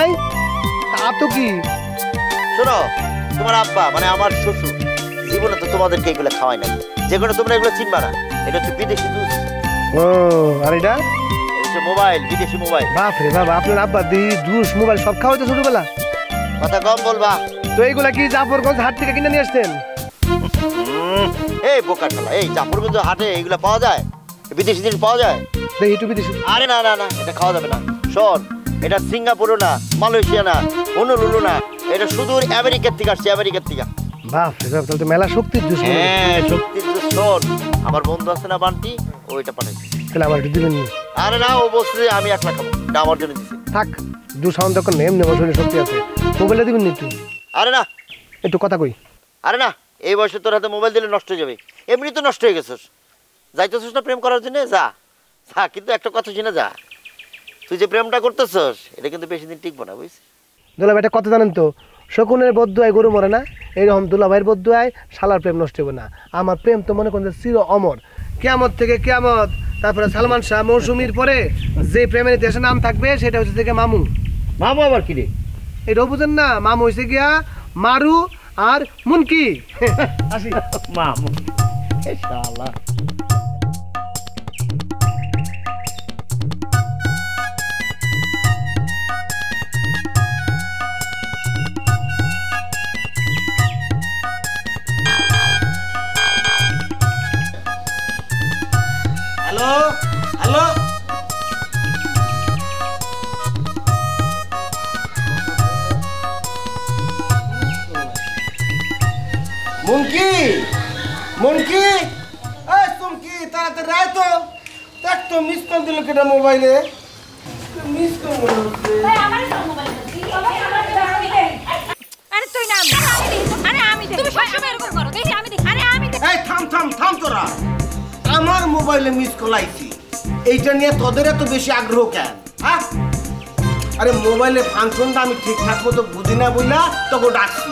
নাই তা তো কি শোনো তোমার আব্বা মানে আমার শ্বশুর জীবনে তো তোমাদেরকে এগুলো খাওয়াই নাই, যেগুলো তোমরা এগুলো চিনবা না। এটা হচ্ছে বিদেশি জুস। ও আর এটা হচ্ছে মোবাইল, বিদেশি মোবাইল। বাপ রে বাবা, আপনার আব্বা দি জুস মোবাইল সব খাওয়াইতে ছোটবেলা? কথা কম বলবা। তো এইগুলা কি জাফরগঞ্জ হাট থেকে কিনে নিয়ে আসতেন? এই বোকা শালা, এই জাফরগঞ্জ হাটে এগুলো পাওয়া যায়? বিদেশি জিনিস পাওয়া যায়? দেখি একটু বিদেশি। আরে না না না, এটা খাওয়া যাবে না। শোন, এটা সিঙ্গাপুরও না, মালয়েশিয়া না, হনুলুলু না, এটা সুদূর আমেরিকার থেকে আসছে, আমেরিকার থেকে। বাপ রে বাপ, তাহলে তো মেলা শক্তির জুস। হ্যাঁ শক্তির জুস। শোন, আমার বন্ধু আছে না বান্টি, ওইটা পাঠাইছে। তাহলে আমার একটু দিবেন? আরে না, ও বলছে আমি একলা খাবো, এটা আমার জন্য দিছে। থাক, জুস আমার দোকান নেই, এমনি শরীরে শক্তি আছে। মোবাইলে দিবেন একটু? আরে না, একটু কথা কই। আরে না, এই বয়সে তোর হাতে মোবাইল দিলে নষ্ট হয়ে যাবে। এমনি তো নষ্ট হয়ে গেছিস, যাইতেছিস না প্রেম করার জন্য, যা যা, কিন্তু একটা কথা শুনে যা, তুই যে প্রেমটা করতেছিস এটা কিন্তু বেশি দিন টিকবো না, বুঝছিস? দুলাভাই একটা কথা জানেন তো, শকুনের বদ্দুয়ায় গরু মরে না, এইরকম দুলাভাইয়ের বদ্দুয়ায় শালার প্রেম নষ্ট হবে না। আমার প্রেম তো মনে করেন চির অমর, কিয়ামত থেকে কিয়ামত। তারপরে সালমান শাহ মৌসুমীর পরে যে প্রেমের ইতিহাসে নাম থাকবে সেটা হচ্ছে থেকে মামু। মামু আবার কি রে? এটাও বুঝেন না? মামু হয়েছে গিয়া মারু আর মুনকি। আসি মামু শালা। হ্যালো হ্যালো, মুনকি মুনকি, এই তুমি তাড়াতাড়ি আয় তো। দেখ তো মিস কল দিল কেটা মোবাইলে, মিস কল মনে হচ্ছে। আরে তুই না, আরে আমি দেখ, তুমি সবসময় এরকম করো। দেখি আমি দেখ, আরে আমি দেখ। এই থাম থাম থাম তোরা, আমার মোবাইলে মিস কল আইছি, এইটা নিয়ে তোদের এত বেশি আগ্রহ কেন? হ্যাঁ, আরে মোবাইলে ফাংশনটা আমি ঠিকঠাক মতো বুঝি না বইলা তোকে ডাকছি।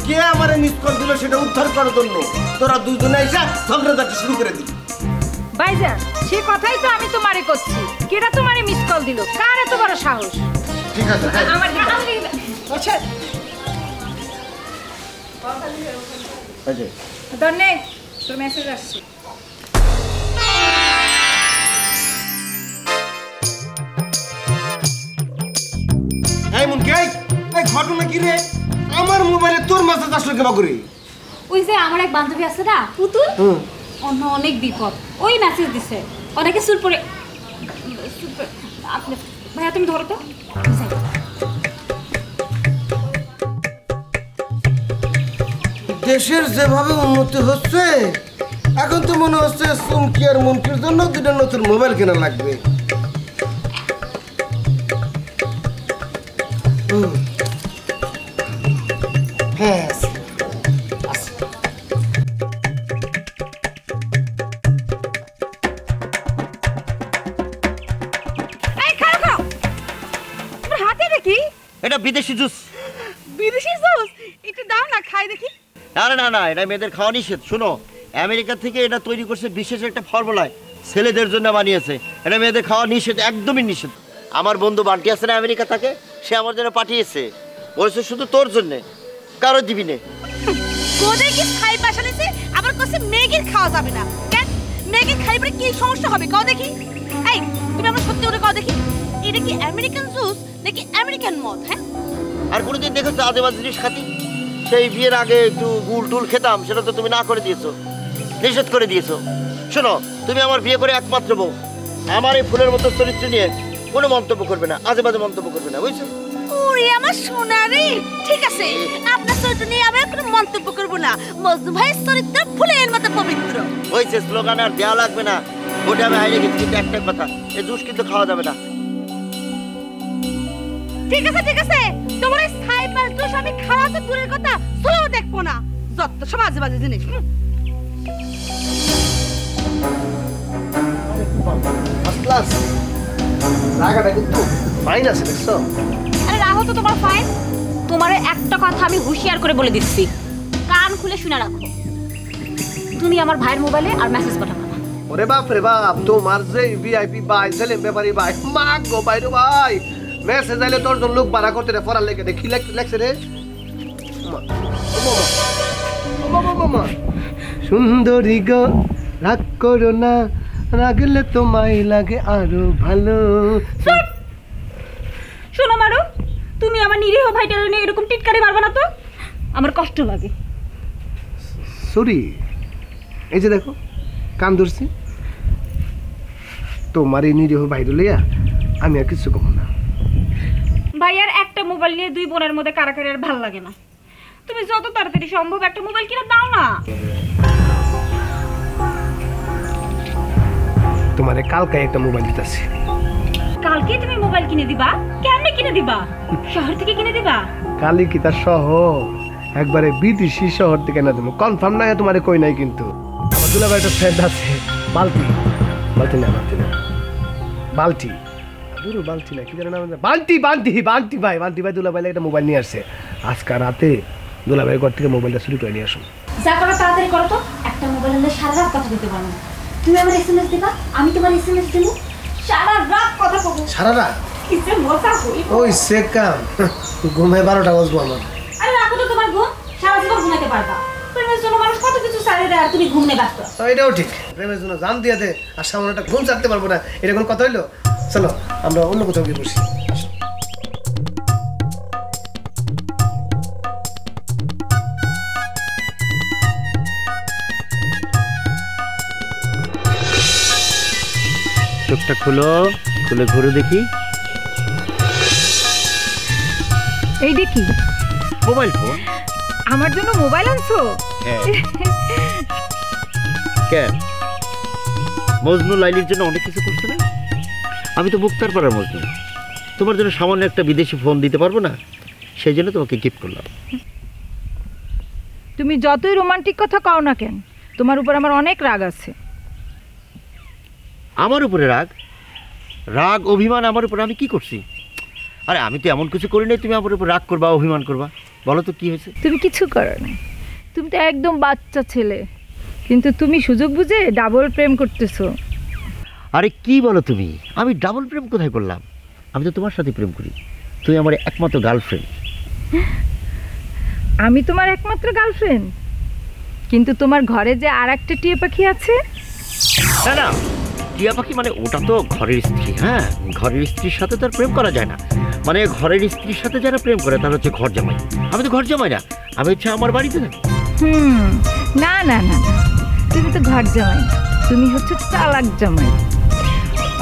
কে আমারে মিস কল দিল সেটা উদ্ধার করার জন্য তোরা দুজনে এসে ঝগড়াঝাটি শুরু করে দিলি। ভাইজান, সে কথাই তো আমি তোমারে করছি। কেডা তোমারে মিস কল দিল? কার এত বড় সাহস? ঠিক আছে, আমার আচ্ছা ধন্যে, তোর মেসেজ আসছে। এই মুনকি, এই ঘটনা কি রে? আমার মোবাইলে তোর মেসেজ আসলো কেবা করে? ওই যে আমার এক বান্ধবী আছে না, পুতুল, অন্য অনেক বিপদ, ওই মেসেজ দিছে। অনেকে সুর পরে আপনি ভাইয়া তুমি ধরো তো। দেশের যেভাবে উন্নতি হচ্ছে, এখন তো মনে হচ্ছে সুমকি আর মুনকির জন্য দুটো নতুন মোবাইল কেনা লাগবে। হ্যাঁ, হাতে দেখি এটা বিদেশি জুস। বিদেশি জুস? একটু দাও না, খাই দেখি। না না না, এটা মেয়েদের খাওয়া নিষেধ। শোনো, আমেরিকা থেকে এটা তৈরি করছে বিশেষ একটা ফর্মুলায়, ছেলেদের জন্য বানিয়েছে। এটা মেয়েদের খাওয়া নিষেধ, একদমই নিষেধ। আমার বন্ধু বান্টি আছে না আমেরিকা থাকে, সে আমার জন্য পাঠিয়েছে, বলেছে শুধু তোর জন্যে, কারো দিবি নে। কোদে কি খাই পাশালেছে, আবার কইছে ম্যাগির খাওয়া যাবে না কেন? ম্যাগি খাই পরে কি সমস্যা হবে কও দেখি? এই তুমি আমার সত্যি করে কও দেখি, এটা কি আমেরিকান জুস নাকি আমেরিকান মদ? হ্যাঁ, আর কোনোদিন দেখেছো আজেবাজে জিনিস খাতি? সেই বিয়ের আগে একটু গুল টুল খেতাম, সেটা তো তুমি না করে দিয়েছো, নিষেধ করে দিয়েছো। শোনো, তুমি আমার বিয়ে করে একমাত্র বউ, আমার এই ফুলের মতো চরিত্র নিয়ে কোনো মন্তব্য করবে না, আজেবাজে মন্তব্য করবে না, বুঝছো? ওরে আমার সোনারে, ঠিক আছে, আপনার চরিত্র নিয়ে আমি কোনো মন্তব্য করব না। মজনু ভাইয়ের চরিত্র ফুলের মতো পবিত্র। হয়েছে, স্লোগান আর দেওয়া লাগবে না, ওটা আমি হাইরে গেছি। কিন্তু একটা কথা, এই জুস কিন্তু খাওয়া যাবে না। ঠিক আছে ঠিক আছে, তোমার এই সাইপার জুস আমি খাওয়া তো দূরের কথা, শুনেও দেখবো না। যত সব আজেবাজে জিনিস। ক্লাস জায়গাটা কিন্তু ফাইন আছে, দেখছো? আরে রাহো তো তোমার ফাইন। তোমারে একটা কথা আমি হুঁশিয়ার করে বলে দিচ্ছি, কান খুলে শুনে রাখো। তুমি আমার ভাইয়ের মোবাইলে আর মেসেজ পাঠাবা না। ওরে বাপ রে বাপ, তোমার যে ভিআইপি ভাই, সেলিম ব্যাপারী ভাই, মা গো ভাই রে ভাই, মেসেজ আইলে তোর জন্য লোক ভাড়া করতে রে পড়ার লেগে দেখি লেখছে রে সুন্দরী গো রাগ করো না, রাগলে তোমায় লাগে আরো ভালো। শোনো মারো, তুমি আমার নিরীহ ভাইটারে নিয়ে এরকম টিটকারি মারবে না তো, আমার কষ্ট লাগে। সরি, এই যে দেখো কান ধরছি, তোমার এই নিরীহ ভাইরে লইয়া আমি আর কিছু কম না। ভাইয়ার একটা মোবাইল নিয়ে দুই বোনের মধ্যে কারাকারি আর ভাল লাগে না। তুমি যত তাড়াতাড়ি সম্ভব একটা মোবাইল কিনে দাও না। তোমারে কালকে একটা মোবাইল দিতেছি। কালকে তুমি মোবাইল কিনে দিবা? কেমনে কিনে দিবা? শহর থেকে কিনে দিবা? কালি কি তার শহর, একবারে বিদেশি শহর থেকে না দেবো, কনফার্ম না তোমারে কই নাই। কিন্তু আমার দুলাভাই একটা ফ্রেন্ড আছে, বালতি বালতি না বালতি না বালতি দূর বালতি না কি জানো না বালতি বালতি বালতি ভাই, বালতি ভাই দুলাভাই একটা মোবাইল নিয়ে আসছে। আজকে রাতে দুলাভাইয়ের ঘর থেকে মোবাইলটা চুরি করে নিয়ে আসুন। যা করো তাড়াতাড়ি করো তো, একটা মোবাইল নিয়ে সারা রাত কথা দিতে পারো। তুমি আমার এসএমএস দিবা, আমি তোমার এসএমএস দেবো, সারা রাত কথা বলবো। সারা রাত কি যে মজা হইব। ওই সে কাম ঘুমে 12টা বাজবো আমার। আরে রাখো তো তোমার ঘুম, সারা জীবন ঘুমাতে পারবা। প্রেমের জন্য মানুষ কত কিছু ছাড়ে দেয় আর তুমি ঘুম নেই ব্যস্ত। এটাও ঠিক, প্রেমের জন্য জান দিয়ে দে আর সামনে একটা ঘুম ছাড়তে পারবো না, এটা কোনো কথা হইলো? চলো আমরা অন্য কোথাও গিয়ে বসি। চোখটা খুলো, খুলে ঘুরে দেখি। এই দেখি মোবাইল ফোন। আমার জন্য মোবাইল আনছো? কেন, মজনু লাইলির জন্য অনেক কিছু করছে না? আমি তো মুক্তার পাড়ার মজনু, তোমার জন্য সামান্য একটা বিদেশি ফোন দিতে পারবো না, সেই জন্য তোমাকে গিফট করলাম। তুমি যতই রোমান্টিক কথা কও না কেন, তোমার উপর আমার অনেক রাগ আছে। আমার উপরে রাগ? রাগ অভিমান আমার উপরে আমি কি করছি? আরে আমি তো এমন কিছু করি নাই তুমি আমার উপর রাগ করবা, অভিমান করবা। বলো তো কি হয়েছে? তুমি কিছু করো না, তুমি তো একদম বাচ্চা ছেলে, কিন্তু তুমি সুযোগ বুঝে ডাবল প্রেম করতেছো। আরে কি বলো তুমি? আমি ডাবল প্রেম কোথায় করলাম? আমি তো তোমার সাথে প্রেম করি, তুমি আমার একমাত্র গার্লফ্রেন্ড। আমি তোমার একমাত্র গার্লফ্রেন্ড, কিন্তু তোমার ঘরে যে আর একটা টিয়া পাখি আছে। না না, টিয়া পাখি মানে ওটা তো ঘরের স্ত্রী। হ্যাঁ, ঘরের স্ত্রীর সাথে তো আর প্রেম করা যায় না। মানে ঘরের স্ত্রীর সাথে যারা প্রেম করে তারা হচ্ছে ঘর জামাই। আমি তো ঘর জামাই না, আমি হচ্ছে আমার বাড়িতে থাকি। না না না, তুমি তো ঘর জামাই, তুমি হচ্ছে চালাক জামাই।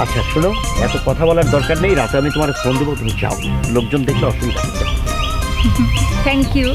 আচ্ছা শোনো, এত কথা বলার দরকার নেই, রাতে আমি তোমার ফোন দেবো, তুমি যাও, লোকজন দেখলে অসুবিধা হবে। Thank you.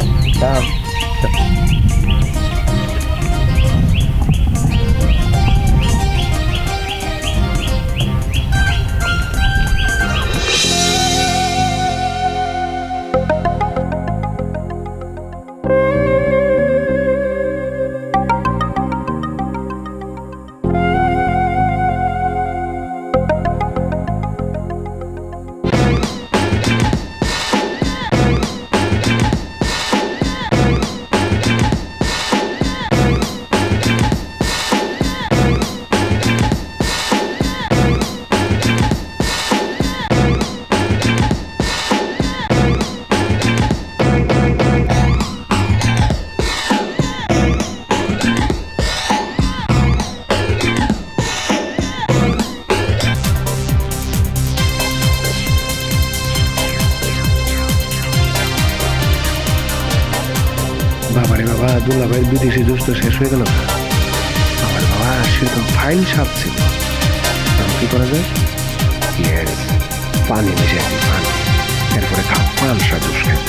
বাবারে বাবা, দুলাভাইয়ের বিদেশি জুস তো শেষ হয়ে গেল। আমার বাবা সেরকম ফাইল সাপ ছিল, কি করা যায়? পানি মিশে দিই, পানি, এরপরে খাও পালসা জুস খাই।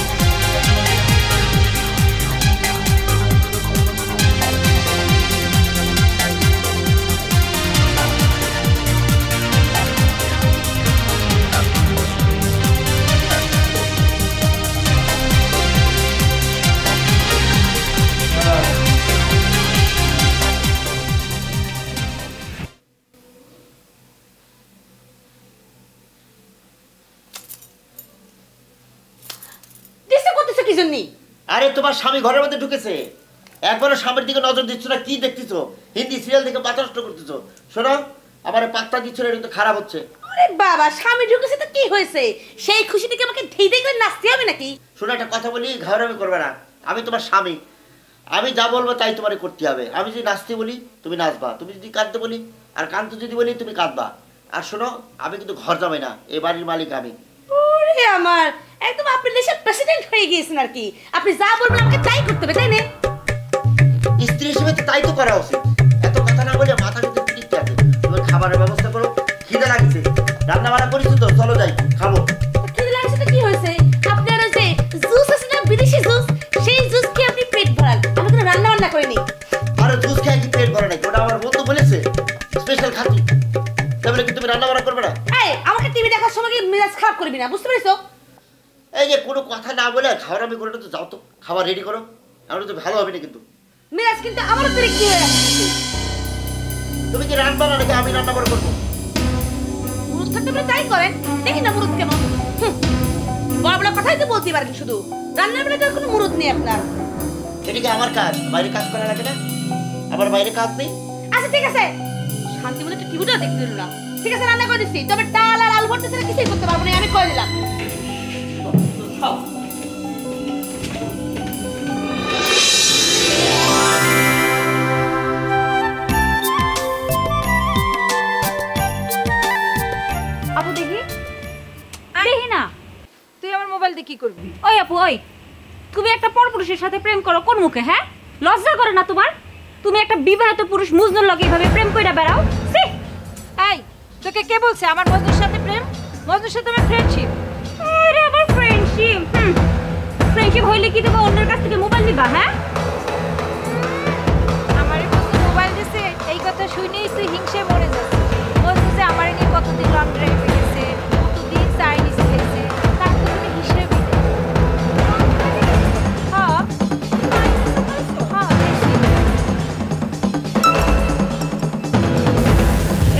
আরে তোমার স্বামী ঘরের মধ্যে ঢুকেছে, একবারও স্বামীর দিকে নজর দিচ্ছ না, কি দেখতেছো? হিন্দি সিরিয়াল দেখে মাথা নষ্ট করতেছো। শোনো, আমার পাত্তা দিচ্ছ না, এটা কিন্তু খারাপ হচ্ছে। ওরে বাবা, স্বামী ঢুকেছে তো কি হয়েছে? সেই খুশি থেকে আমাকে ধেই ধেই করে নাচতে হবে নাকি? শোনো, একটা কথা বলি, ঘাড়ামি করবে না। আমি তোমার স্বামী, আমি যা বলবো তাই তোমার করতে হবে। আমি যদি নাচতে বলি তুমি নাচবা, তুমি যদি কাঁদতে বলি আর কাঁদতে যদি বলি তুমি কাঁদবা। আর শোনো, আমি কিন্তু ঘর যাবে না, এই বাড়ির মালিক আমি। ওরে আমার, একদম আপনি দেশের প্রেসিডেন্ট হয়ে গিয়েছেন আর কি। আপনি যা বলবেন আমাকে তাই করতে হবে, তাই না? স্ত্রী হিসেবে তো তাই তো করা উচিত। এত কথা না বলে মাথা কিন্তু ঠিক আছে। তুমি খাবারের ব্যবস্থা করো, খিদে লাগছে, রান্না বান্না করেছি তো, চলো যাই খাবো। খিদে লাগছে তো কি হয়েছে? আপনার ওই যে জুস আছে না, বিদেশি জুস, সেই জুস খেয়ে আপনি পেট ভরান। আমি কোনো রান্না বান্না করিনি। আরে জুস খেয়ে কি পেট ভরে নাকি? ওটা আমার বন্ধু বলেছে স্পেশাল খাতি। তাহলে কি তুমি রান্না বান্না করবে না? এই, আমাকে টিভি দেখার সময় কি মেজাজ খারাপ করবি না, বুঝতে পেরেছো? এই যে কোনো কথা না বলে খাওয়ার করে তো যাও, তো খাবার রেডি করো। আমরা তো ভালো হবে না কিন্তু। মেজাজ কিন্তু আমার উপরে কি হয়ে আছে? তুমি কি রান্না না নাকি আমি রান্না করে করবো? মুরুদ থাকতে আপনি তাই করেন, দেখি না মুরুদ কেমন। বড় বড় কথাই তো বলতে পারেন, শুধু রান্নার বেলায় তো কোনো মুরুদ নেই আপনার। এটা কি আমার কাজ? বাইরে কাজ করা লাগে না? আবার বাইরে কাজ নেই? আচ্ছা ঠিক আছে, শান্তি মনে একটু টিভিটা দেখতে দিল না। ঠিক আছে, রান্না করে দিচ্ছি, তবে ডাল আর আলু ভর্তা ছাড়া কিছুই করতে পারবো না, আমি করে দিলাম। আপু দেখি, দেখি না। তুই আমার মোবাইল দিয়ে কি করবি? ওই আপু, ওই তুমি একটা পরপুরুষের সাথে প্রেম করো কোন মুখে? হ্যাঁ, লজ্জা করে না তোমার? তুমি একটা বিবাহিত পুরুষ মুজনুর লগে এইভাবে প্রেম কইরা বেড়াও? ছি! এই, তোকে কে বলছে আমার মজনুর সাথে প্রেম? মজনুর সাথে আমার ফ্রেন্ডশিপ। আরে আবার ফ্রেন্ডশিপ? ফ্রেন্ডশিপ হইলে কি তুমি অন্যের কাছ থেকে মোবাইল নিবা? হ্যাঁ, আমার মজনু মোবাইল দিছে, এই কথা শুনেই তুই হিংসে মরে যাচ্ছিস। মজনু যে আমার নিয়ে কতদিন লং ড্রাইভে গেছে, কতদিন চাইনিজ খেয়েছে, তার তো কোনো হিসেবই নেই। হ্যাঁ, হ্যাঁ, দেখছি।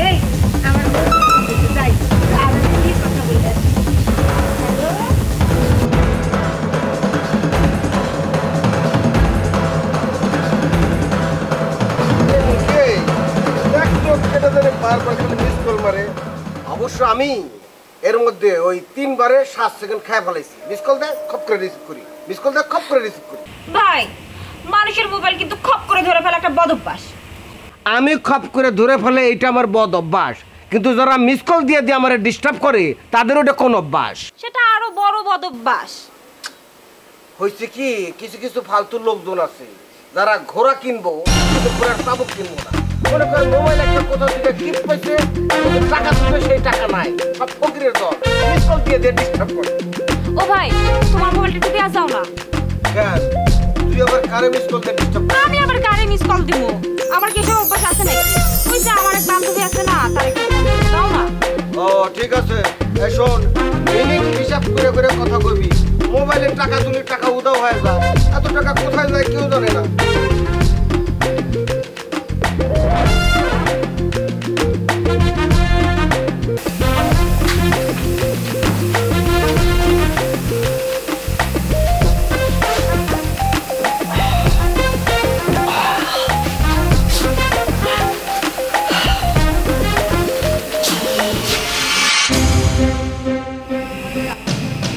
এই, আমার মজনু যাই, আর কি কথা বলতে আসি। অবশ্য আমি এর মধ্যে ওই 3 বারে 7 সেকেন্ড খায় ফেলাইছি। মিস কল দেয় খপ করে রিসিভ করি, মিস কল দেয় খপ করে রিসিভ করি। ভাই, মানুষের মোবাইল কিন্তু খপ করে ধরে ফেলা একটা বদ অভ্যাস। আমি খপ করে ধরে ফেলে এটা আমার বদ অভ্যাস, কিন্তু যারা মিস কল দিয়ে দিয়ে আমার ডিস্টার্ব করে তাদের ওটা কোন অভ্যাস? সেটা আরো বড় বদ অভ্যাস। হয়েছে কি, কিছু কিছু ফালতু লোকজন আছে যারা ঘোড়া কিনবো কিন্তু ঘোড়ার চাবুক কিনবো না। মনে করেন মোবাইল একটা কোথাও থেকে গিফট পাইছে, কিন্তু টাকা শুনে সেই টাকা নাই, সব ফকিরের দল মিস কল দিয়ে দিয়ে ডিস্টার্ব করে। ও ভাই, তোমার মোবাইলটা একটু দেয়া যাও না। কেন তুই আবার কারে মিস কল দিয়ে ডিস্টার্ব? আমি আবার কারে মিস কল দিব? আমার কি সব অভ্যাস আছে নাকি? ওই যে আমার এক বান্ধবী আছে না, তার একটু ফোন দিয়ে দাও না। ও ঠিক আছে, এই শোন, মিনিট হিসাব করে করে কথা কইবি। মোবাইলের টাকা তুলি টাকা উধাও হয়ে যায়, এত টাকা কোথায় যায় কেউ জানে না।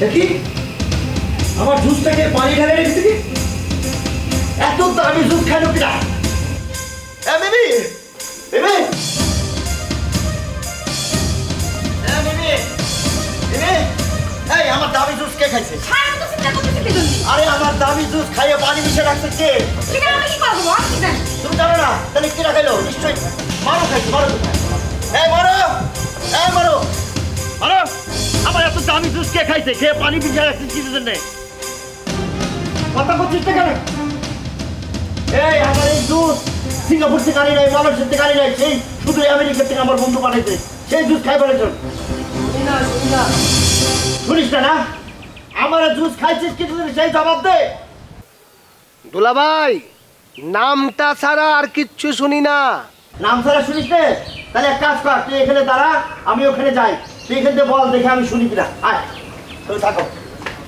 দেখি আমার জুসটাকে পানি ঢেলে রেখেছি কি? এত দামি জুস খাইলো কিনা? বেবি বেবি বেবি বেবি, এই আমার দামি জুস কে খাইছে? ছাড় তো, চিন্তা করতেছি কি জন্য? আরে আমার দামি জুস খাইয়ে পানি মিশে রাখছে কে? এটা আমি কি করবো, আমি কি জানি? তুমি জানো না? তাহলে কিরা খাইলো? নিশ্চয়ই মারো খাইছে। মারো কোথায়? এই মারো, এই মারো, মারো। আমার এত দামি জুস কে খাইছে? খেয়ে পানি মিশে রাখছে কিসের জন্য? কথা বলছিস না কেন? এই আমার এই জুস সিঙ্গাপুর থেকে আনি নাই, মালয়েশিয়া থেকে আনি নাই, সেই শুধু আমেরিকা থেকে আমার বন্ধু বানাইছে, সেই জুস খাই ফেলেছ। শুনিস না না? আমার জুস খাইছিস কিছু সেই জবাব দে। দুলাভাই, নামটা ছাড়া আর কিচ্ছু শুনি না। নাম ছাড়া শুনিস নে? তাহলে এক কাজ কর, তুই এখানে দাঁড়া, আমি ওখানে যাই, তুই এখান থেকে বল দেখে আমি শুনি কিনা। আয় তুমি থাকো।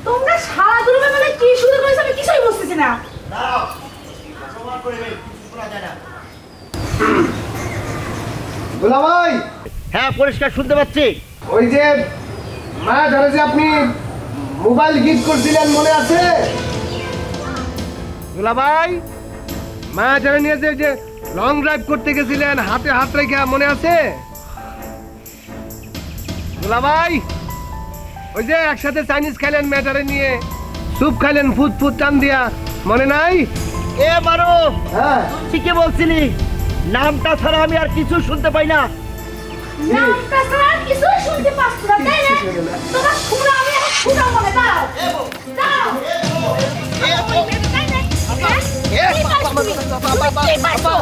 তোমরা সারা দুনিয়া মানে কি শুরু করেছো আমি কিছুই বুঝতেছি না। দাঁড়াও, প্রমাণ করে নে, শোনা যায় না। দুলাভাই, হ্যাঁ পরিষ্কার শুনতে পাচ্ছি। ও ওই যে মা ধরে যে আপনি মোবাইল গিফট করছিলেন মনে আছে দুলাভাই? মা ধরে নিয়ে যে লং ড্রাইভ করতে গেছিলেন হাতে হাত রেখে মনে আছে দুলাভাই? ওই যে একসাথে চাইনিজ খাইলেন মেয়েটারে নিয়ে, স্যুপ খাইলেন ফুট ফুট টান দিয়া, মনে নাই? এ মারো, হ্যাঁ ঠিকই বলছিলি, নামটা ছাড়া আমি আর কিছু শুনতে পাই না। নামটা ছাড়া কিছু শুনতে পাচ্ছ না, তাই না? তোমার শুনো, আমি এখন শুনো মনে দাও দাও তাই না? কি পাইছো তুমি? কি পাইছো?